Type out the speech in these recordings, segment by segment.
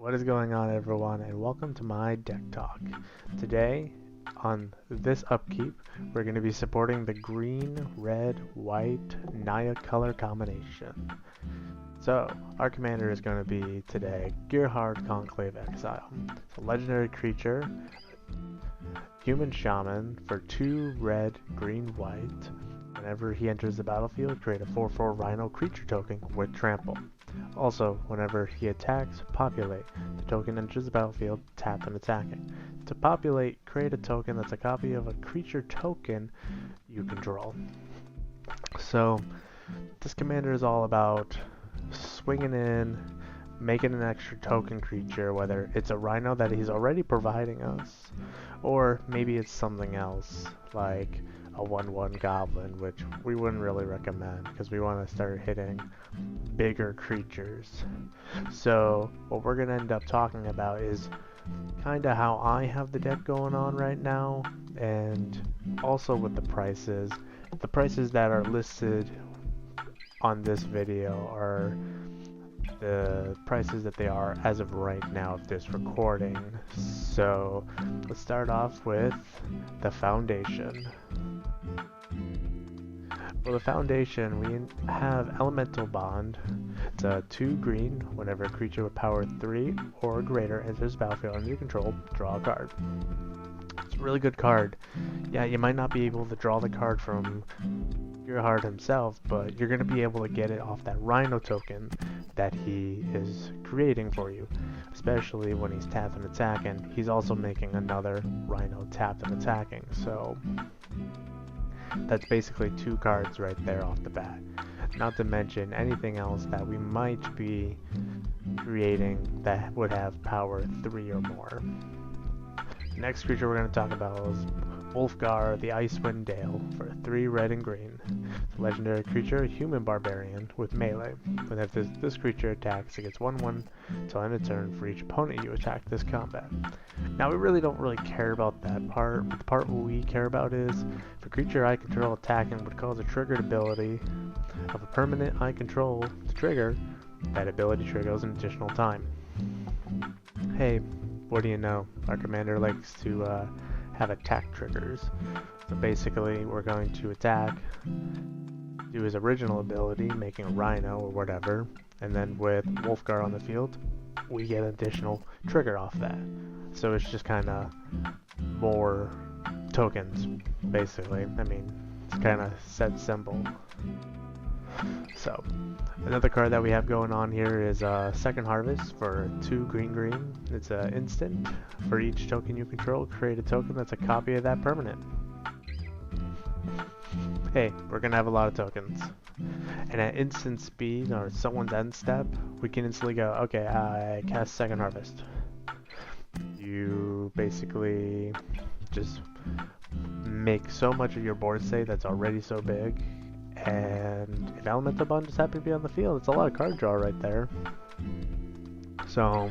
What is going on, everyone, and welcome to my deck talk. Today, on this upkeep, we're going to be supporting the green, red, white Naya color combination. So, our commander is going to be today Gearhard Conclave Exile. It's a legendary creature, human shaman for 2 red, green, white. Whenever he enters the battlefield, create a 4/4 Rhino creature token with trample. Also, whenever he attacks, populate. The token enters the battlefield, tapped and attacking. To populate, create a token that's a copy of a creature token you control. So, this commander is all about swinging in, making an extra token creature, whether it's a Rhino that he's already providing us, or maybe it's something else, like a 1/1 Goblin, which we wouldn't really recommend because we want to start hitting bigger creatures. So what we're going to end up talking about is kind of how I have the deck going on right now, and also with the prices. The prices that are listed on this video are the prices that they are as of right now of this recording. So let's start off with the foundation. For the foundation, we have Elemental Bond. It's a 2 green. Whenever a creature with power 3 or greater enters the battlefield under your control, draw a card. It's a really good card. Yeah, you might not be able to draw the card from Gearhard himself, but you're going to be able to get it off that Rhino token that he is creating for you. Especially when he's tapped and attacking. He's also making another Rhino tapped and attacking, so that's basically 2 cards right there off the bat. Not to mention anything else that we might be creating that would have power 3 or more. Next creature we're going to talk about is Wolfgar the Icewind Dale for 3 red and green. It's a legendary creature, human barbarian with melee. Whenever this creature attacks, it gets 1/1 until end of turn for each opponent you attack this combat. Now we really don't care about that part. The part we care about is if a creature I control attacking would cause a triggered ability of a permanent I control to trigger, that ability triggers an additional time. Hey, what do you know? Our commander likes to have attack triggers. So basically, we're going to attack, do his original ability, making a Rhino or whatever, and then with Wolfgar on the field, we get an additional trigger off that. So it's just kind of more tokens, basically. I mean, it's kind of set simple. So, another card that we have going on here is Second Harvest for 2 green. It's an instant. For each token you control, create a token that's a copy of that permanent. Hey, we're going to have a lot of tokens. And at instant speed, or someone's end step, we can instantly go, okay, I cast Second Harvest. You basically just make so much of your board state that's already so big. And if Elemental Bond just happen to be on the field, it's a lot of card draw right there. So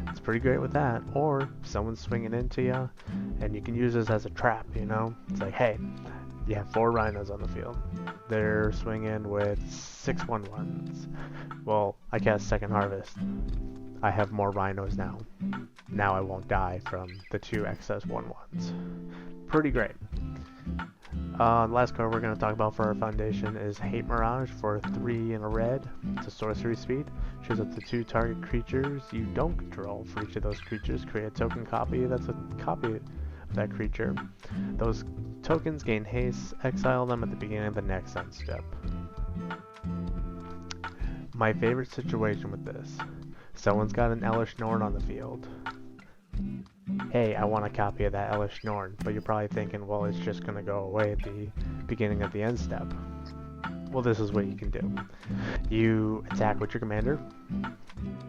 it's pretty great with that. Or someone's swinging into you, and you can use this as a trap, you know? It's like, hey, you have 4 Rhinos on the field. They're swinging with 6 1/1s. Well, I cast Second Harvest. I have more Rhinos now. Now I won't die from the 2 excess 1/1s. Pretty great. The last card we're going to talk about for our foundation is Hate Mirage for 3 and a red. It's a sorcery speed. Choose up to 2 target creatures you don't control. For each of those creatures, create a token copy that's a copy of that creature. Those tokens gain haste. Exile them at the beginning of the next end step. My favorite situation with this. Someone's got an Elish Norn on the field. Hey, I want a copy of that Elish Norn, but you're probably thinking, well, it's just going to go away at the beginning of the end step. Well, this is what you can do. You attack with your commander,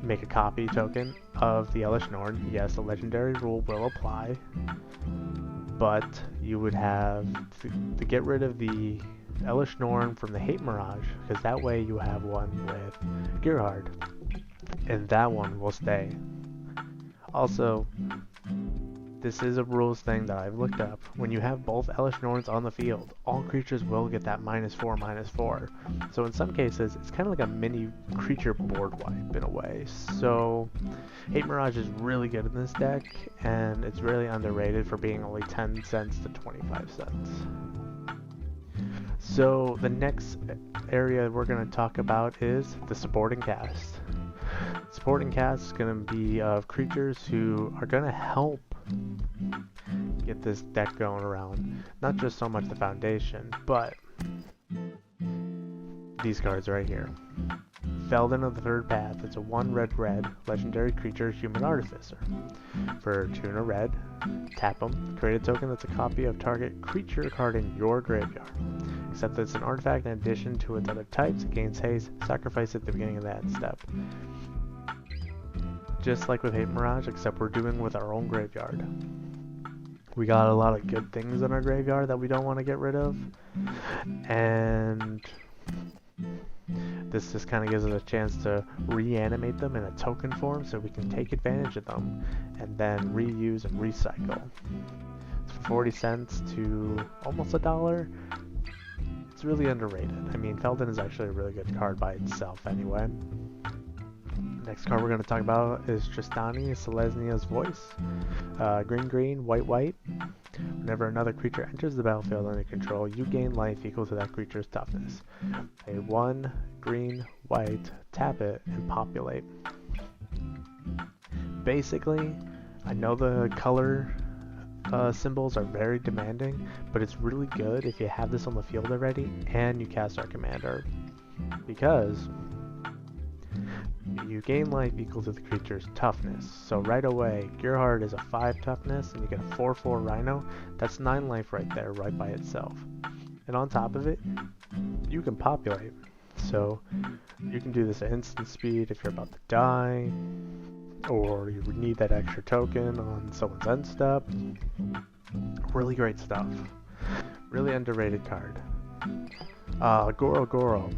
make a copy token of the Elish Norn. Yes, a legendary rule will apply, but you would have to get rid of the Elish Norn from the Hate Mirage, because that way you have one with Gearhard, and that one will stay. Also, This is a rules thing that I've looked up. When you have both Elesh Norns on the field, all creatures will get that -4/-4. So in some cases, it's kind of like a mini creature board wipe in a way. So Hate Mirage is really good in this deck, and it's really underrated for being only 10 cents to 25 cents. So the next area we're going to talk about is the supporting cast. Supporting cast is going to be of creatures who are going to help get this deck going around. Not just so much the foundation, but these cards right here. Felden of the Third Path. It's a 1 red legendary creature human artificer. For 2 and a red, tap them, create a token that's a copy of target creature card in your graveyard. Except that it's an artifact in addition to its other types, it gains haste, sacrifice it at the beginning of that step. Just like with Hate Mirage, except we're doing with our own graveyard. We got a lot of good things in our graveyard that we don't want to get rid of, and this just kind of gives us a chance to reanimate them in a token form so we can take advantage of them and then reuse and recycle. It's 40 cents to almost $1. It's really underrated. I mean, Felden is actually a really good card by itself anyway. Next card we're going to talk about is Tristani Selesnia's Voice. Green, white. Whenever another creature enters the battlefield under control, you gain life equal to that creature's toughness. Pay 1 green, white, tap it, and populate. Basically, I know the color symbols are very demanding, but it's really good if you have this on the field already and you cast our commander. Because you gain life equal to the creature's toughness. So right away, Gearhart is a 5 toughness and you get a 4/4 Rhino. That's 9 life right there, right by itself. And on top of it, you can populate. So you can do this at instant speed if you're about to die, or you need that extra token on someone's end step. Really great stuff. Really underrated card. Goro.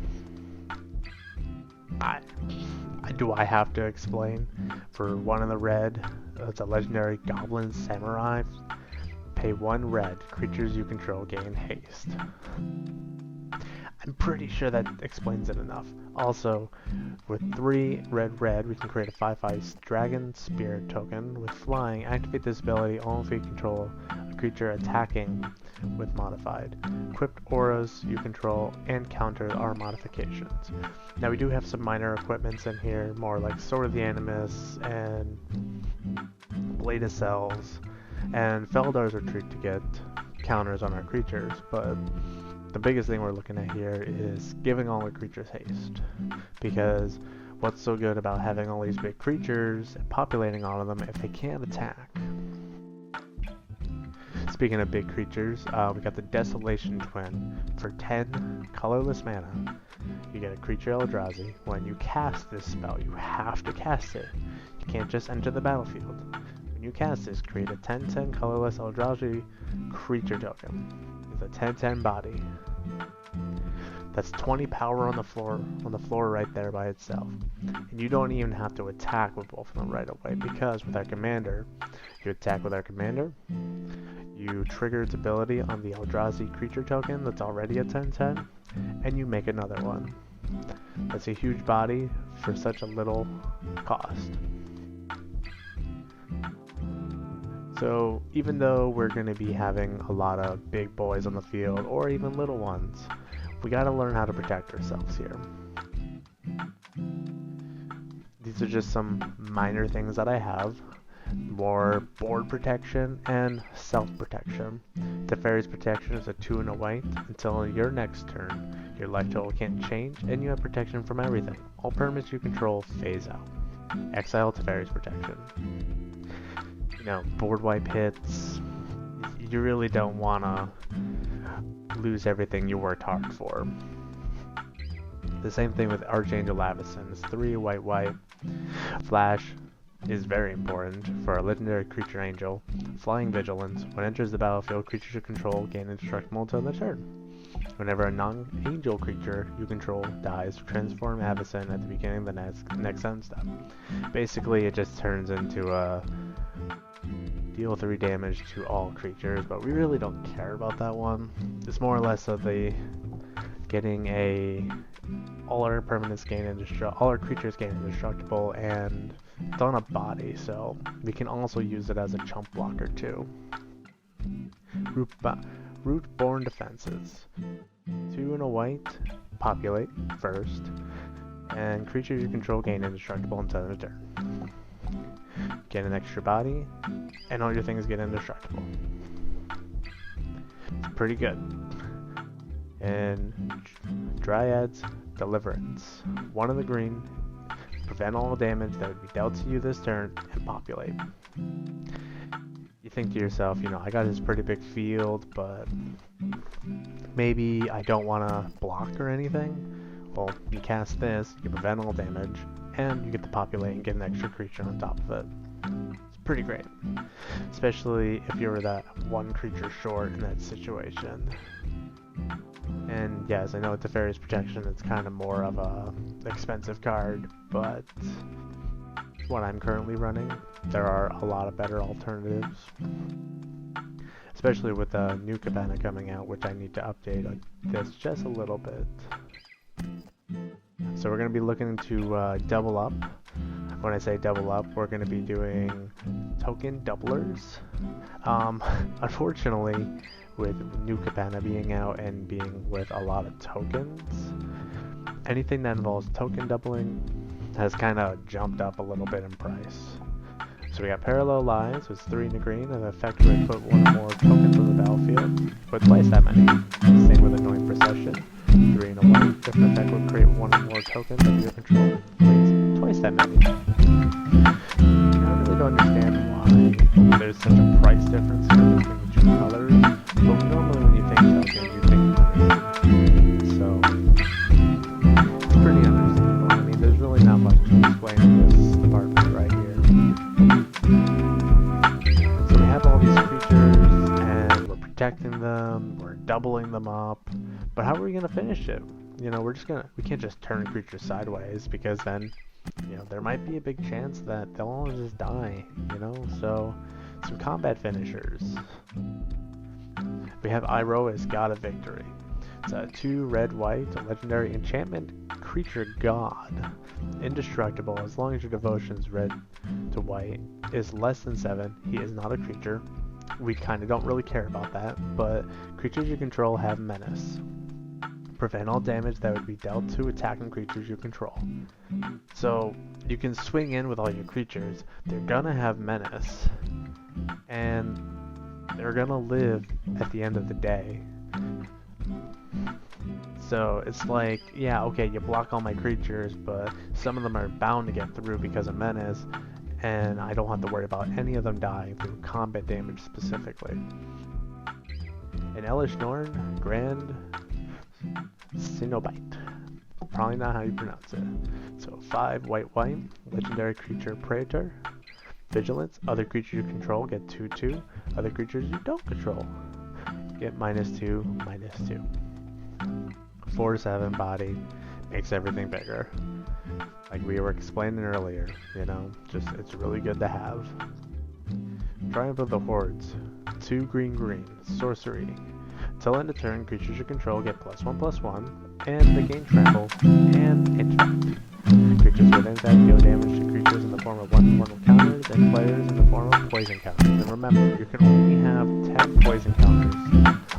Do I have to explain? For 1 in the red, it's a legendary Goblin Samurai. Pay 1 red. Creatures you control gain haste. I'm pretty sure that explains it enough. Also, with 3 red, we can create a 5/5 Dragon Spirit token with flying. Activate this ability only if you control a creature attacking with modified. Equipped auras you control and counter our modifications. Now we do have some minor equipments in here, more like Sword of the Animus and Blade of Cells, and Feldar's Retreat to get counters on our creatures, but the biggest thing we're looking at here is giving all our creatures haste. Because what's so good about having all these big creatures and populating all of them if they can't attack? Speaking of big creatures, we got the Desolation Twin. For 10 colorless mana, you get a creature Eldrazi. When you cast this spell, you have to cast it. You can't just enter the battlefield. When you cast this, create a 10/10 colorless Eldrazi creature token with a 10/10 body. That's 20 power on the floor right there by itself. And you don't even have to attack with both of them right away, because with our commander, you attack with our commander, you trigger its ability on the Eldrazi creature token that's already a 10/10, and you make another one. That's a huge body for such a little cost. So even though we're going to be having a lot of big boys on the field, or even little ones, we got to learn how to protect ourselves here. These are just some minor things that I have. More board protection and self-protection. Teferi's Protection is a 2 and a white. Until your next turn, your life total can't change, and you have protection from everything. All permanents you control phase out. Exile Teferi's Protection. You know, board wipe hits. You really don't want to lose everything you worked hard for. The same thing with Archangel Avacyn. It's 3 white. Flash is very important for a legendary creature angel. Flying Vigilance. When it enters the battlefield, creatures you control gain indestructible until their turn. Whenever a non-angel creature you control dies, transform Avacyn at the beginning of the next end step. Basically, it just turns into a deal 3 damage to all creatures, but we really don't care about that one. It's more or less of the getting all our permanents gain all our creatures gain indestructible, and it's on a body, so we can also use it as a chump blocker too. Root-borne defenses. 2 and a white, populate first, and creatures you control gain indestructible until end of turn. Get an extra body, and all your things get indestructible. It's pretty good. And Dryad's Deliverance. 1 of the green, prevent all damage that would be dealt to you this turn, and populate. You think to yourself, I got this pretty big field, but maybe I don't want to block or anything. Well, you cast this, you prevent all damage, and you get to populate and get an extra creature on top of it. It's pretty great, especially if you were that one creature short in that situation. And yes, I know with Teferi's Protection it's kind of more of a expensive card, but it's what I'm currently running. There are a lot of better alternatives, especially with the new cabana coming out, which I need to update this just a little bit. So we're going to be looking to double up. When I say double up, we're going to be doing token doublers. Unfortunately, with new cabana being out and being with a lot of tokens, anything that involves token doubling has kind of jumped up a little bit in price. So we got Parallel Lies, with 3 in the green, and the effect would put 1 or more tokens on the battlefield, but twice that many. Same with Annoying Procession, 3 in a white, different effect would create 1 or more tokens under your control, twice that many. I really don't understand why there's such a price difference here between the 2 colors, but normally when you think tokens, you think money. So, it's pretty understandable. I mean, there's really not much to explain in this department right here. So we have all these creatures, and we're protecting them, we're doubling them up, but how are we going to finish it? We can't just turn creatures sideways, because then, there might be a big chance that they'll all just die, so some combat finishers. We have Iroha's God of Victory. It's a 2 red-white, a legendary enchantment creature god. Indestructible as long as your devotion's red to white is less than 7. He is not a creature. We kind of don't really care about that, but creatures you control have menace. Prevent all damage that would be dealt to attacking creatures you control. So you can swing in with all your creatures. They're gonna have menace, and they're gonna live at the end of the day. So it's like, yeah, okay, you block all my creatures, but some of them are bound to get through because of menace, and I don't have to worry about any of them dying through combat damage specifically. In Elish Norn, Grand Cenobite. Probably not how you pronounce it. So 5 white, legendary creature Praetor. Vigilance, other creatures you control get 2/2. Other creatures you don't control get -2, -2. 4/7 body makes everything bigger. Like we were explaining earlier, it's really good to have. Triumph of the Hordes, 2 green, sorcery. Till end of turn, creatures you control get +1/+1, and they gain trample and infect. Creatures with infect deal damage to creatures in the form of 1/1 counters, and players in the form of poison counters. And remember, you can only have 10 poison counters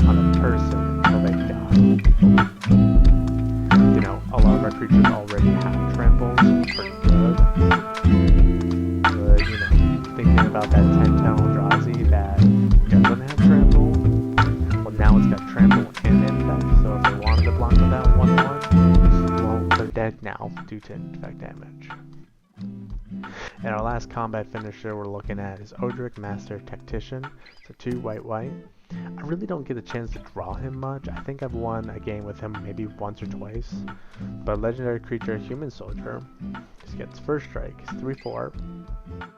on a person until they die. A lot of our creatures already have trample, so it's pretty good. But, thinking about that 10-town Eldrazi that doesn't have trample, well, now it's got trample and infect, so if they wanted to block with that 1/1, well, they're dead now due to infect damage. And our last combat finisher we're looking at is Odric, Master Tactician. So 2 white. I really don't get a chance to draw him much. I think I've won a game with him maybe once or twice. But legendary creature, Human Soldier, just gets first strike. It's 3/4.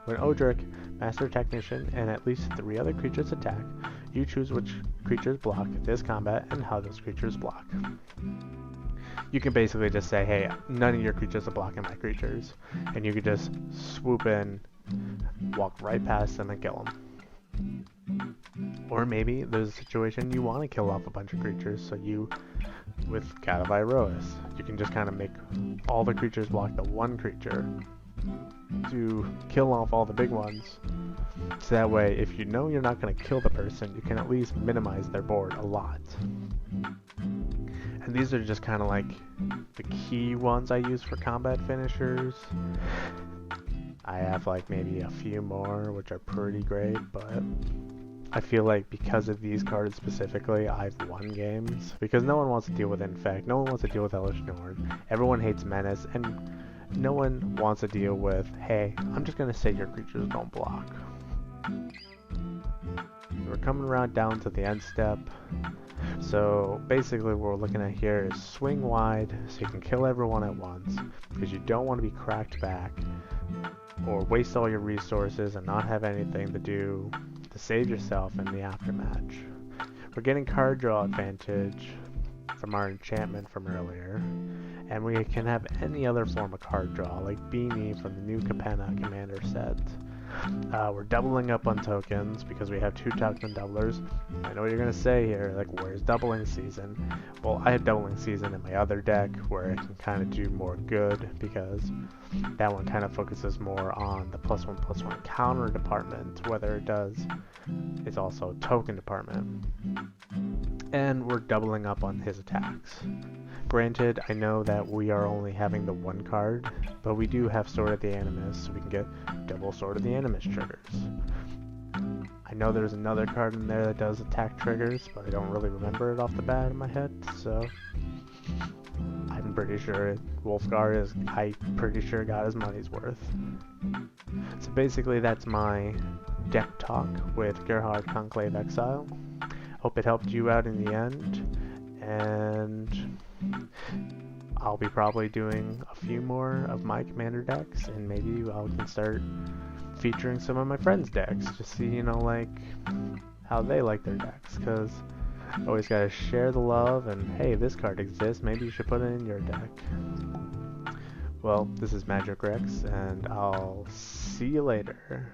When Odric, Master Technician, and at least 3 other creatures attack, you choose which creatures block this combat and how those creatures block. You can basically just say, hey, none of your creatures are blocking my creatures, and you can just swoop in, walk right past them and kill them. Or maybe there's a situation you want to kill off a bunch of creatures, so you, with Cat of Iroas, you can just kind of make all the creatures block the one creature to kill off all the big ones. So that way, if you know you're not going to kill the person, you can at least minimize their board a lot. And these are just kind of like the key ones I use for combat finishers. I have like maybe a few more, which are pretty great, but I feel like because of these cards specifically, I've won games. Because no one wants to deal with Infect, no one wants to deal with Hellish Norn, everyone hates Menace, and no one wants to deal with, hey, I'm just going to say your creatures don't block. We're coming around down to the end step. So basically what we're looking at here is swing wide so you can kill everyone at once, because you don't want to be cracked back or waste all your resources and not have anything to do to save yourself in the aftermatch. We're getting card draw advantage from our enchantment from earlier, and we can have any other form of card draw, like Beanie from the new Capenna Commander set. We're doubling up on tokens because we have 2 token doublers. I know what you're going to say here, like, where's doubling season? Well, I have doubling season in my other deck where it can kind of do more good, because that one kind of focuses more on the +1/+1 counter department, whether it does. It's also token department. And we're doubling up on his attacks. Granted, I know that we are only having the 1 card, but we do have Sword of the Animus, so we can get double Sword of the Animus triggers. I know there's another card in there that does attack triggers, but I don't really remember it off the bat of my head, so I'm pretty sure I'm pretty sure got his money's worth. So basically that's my deck talk with Gerhard Conclave Exile. Hope it helped you out in the end, and I'll be probably doing a few more of my commander decks, and maybe I can start featuring some of my friends' decks, just see, like, how they like their decks, because always gotta share the love, and hey, this card exists, maybe you should put it in your deck. Well, this is Magic Rex, and I'll see you later.